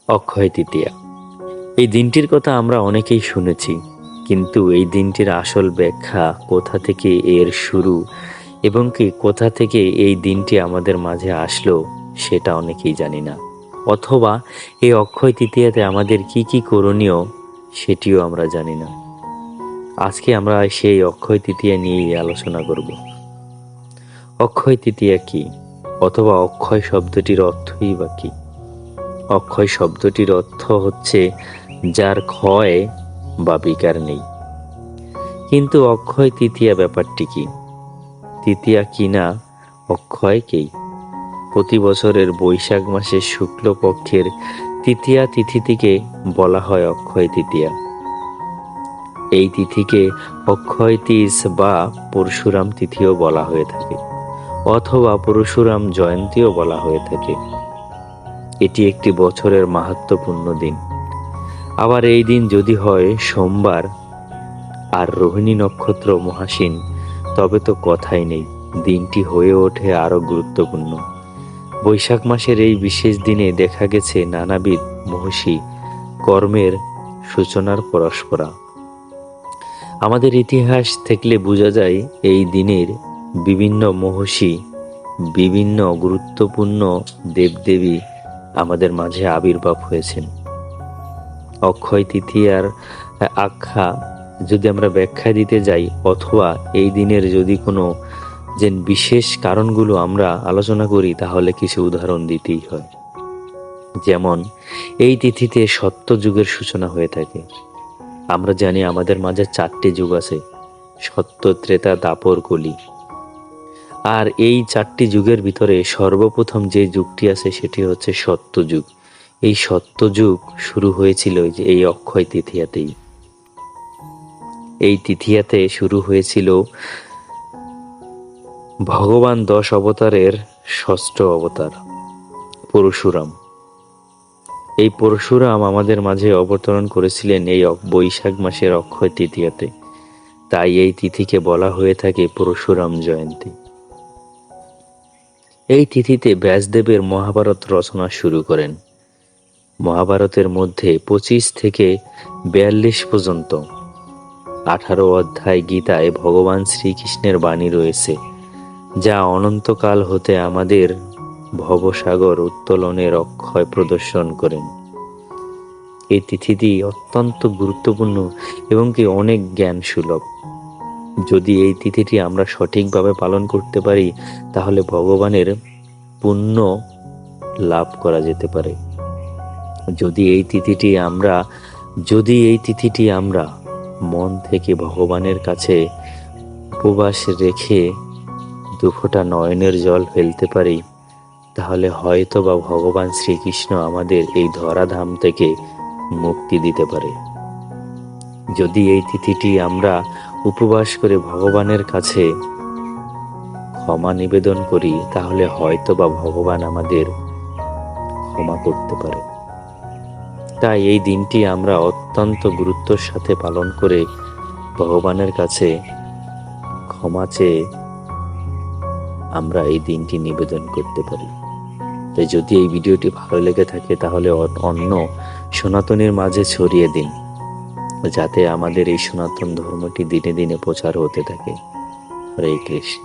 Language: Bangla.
অক্ষয় তৃতীয়া। এই দিনটির কথা আমরা অনেকেই শুনেছি, কিন্তু এই দিনটির আসল ব্যাখ্যা, কোথা থেকে এর শুরু এবং কি কোথা থেকে এই দিনটি আমাদের মাঝে আসলো, সেটা অনেকেই জানি না। অথবা এই অক্ষয় তৃতীয়াতে আমাদের কি কি করণীয়, সেটিও আমরা জানি না। আজকে আমরা সেই অক্ষয় তৃতীয়া নিয়েই আলোচনা করব। অক্ষয় তৃতীয়া কি, অথবা অক্ষয় শব্দটির অর্থই বা কি? অক্ষয় শব্দটির অর্থ হচ্ছে যার ক্ষয় বা বিকার নেই। কিন্তু অক্ষয় তৃতীয়া ব্যাপারটি কি? তৃতীয়া কিনা অক্ষয় কে? প্রতি বছরের বৈশাখ মাসের শুক্লপক্ষের তৃতীয়া তিথিটিকে বলা হয় অক্ষয় তৃতীয়া। এই তিথিকে অক্ষয় তিথ বা পরশুরাম তিথিও বলা হয়ে থাকে, অথবা পরশুরাম জয়ন্তীও বলা হয়ে থাকে। এটি একটি বছরের মাহাত্ম্যপূর্ণ দিন। আবার এই দিন যদি হয় সোমবার আর রোহিণী নক্ষত্র মহাসীন, তবে তো কথাই নেই, দিনটি হয়ে ওঠে আরো গুরুত্বপূর্ণ। বৈশাখ মাসের এই বিশেষ দিনে দেখা গেছে নানাবিধ মহসী কর্মের সূচনার পরস্পরা। আমাদের ইতিহাস থেকে বোঝা যায় এই দিনের বিভিন্ন মহসী, বিভিন্ন গুরুত্বপূর্ণ দেবদেবী আমাদের মাঝে আবির্ভাব হয়েছেন। অক্ষয় তৃতীয়ার আখ্যা যদি আমরা ব্যাখ্যা দিতে যাই, অথবা এই দিনের যদি কোনো যে বিশেষ কারণগুলো আমরা আলোচনা করি, তাহলে কিছু উদাহরণ দিতেই হয়। যেমন এই তিথিতে সত্য যুগের সূচনা হয়ে থাকে। আমরা জানি আমাদের মাঝে 4টি যুগ আছে, সত্য, ত্রেতা, দাপর, কলি। আর এই 4টি যুগের ভিতরে সর্বপ্রথম যে যুগটি আছে সেটি হচ্ছে সত্য যুগ। এই সত্য যুগ শুরু হয়েছিল এই অক্ষয় তৃতীয়াতেই। এই তৃতীয়াতে শুরু হয়েছিল ভগবান 10 অবতারের ষষ্ঠ অবতার পরশুরাম। এই পরশুরাম আমাদের মাঝে অবতরণ করেছিলেন এই বৈশাখ মাসের অক্ষয় তৃতীয়াতে। তাই এই তিথিকে বলা হয়ে থাকে পরশুরাম জয়ন্তী। এই তিথিতে ব্যাসদেবের মহাভারত রচনা শুরু করেন। মহাভারতের মধ্যে 25 থেকে 42 পর্যন্ত 18 অধ্যায় গীতায় ভগবান শ্রীকৃষ্ণের বাণী রয়েছে, যা অনন্তকাল হতে আমাদের ভবসাগর উত্তোলনের অক্ষয় প্রদর্শন করেন। এই তিথিটি অত্যন্ত গুরুত্বপূর্ণ এবং কি অনেক জ্ঞান সুলভ। যদি এই তিথিটি আমরা সঠিকভাবে পালন করতে পারি, তাহলে ভগবানের পুণ্য লাভ করা যেতে পারে। যদি এই তিথিটি আমরা মন থেকে ভগবানের কাছে উপবাস রেখে দুফোঁটা নয়নের জল ফেলতে পারি, তাহলে হয়তো বা ভগবান শ্রীকৃষ্ণ আমাদের এই ধরাধাম থেকে মুক্তি দিতে পারে। যদি এই তিথিটি আমরা উপবাস করে ভগবানের কাছে ক্ষমা নিবেদন করি, তাহলে হয়তো বা ভগবান আমাদের ক্ষমা করতে পারে। তাই এই দিনটি আমরা অত্যন্ত গুরুত্বের সাথে পালন করে ভগবানের কাছে ক্ষমা চেয়ে আমরা এই দিনটি নিবেদন করতে পারি। তাই যদি এই ভিডিওটি ভালো লেগে থাকে, তাহলে অন্য সনাতনীর মাঝে ছড়িয়ে দিন, যাতে আমাদের এই সনাতন ধর্মটি দিনে দিনে প্রচার হতে থাকে। হরে কৃষ্ণ।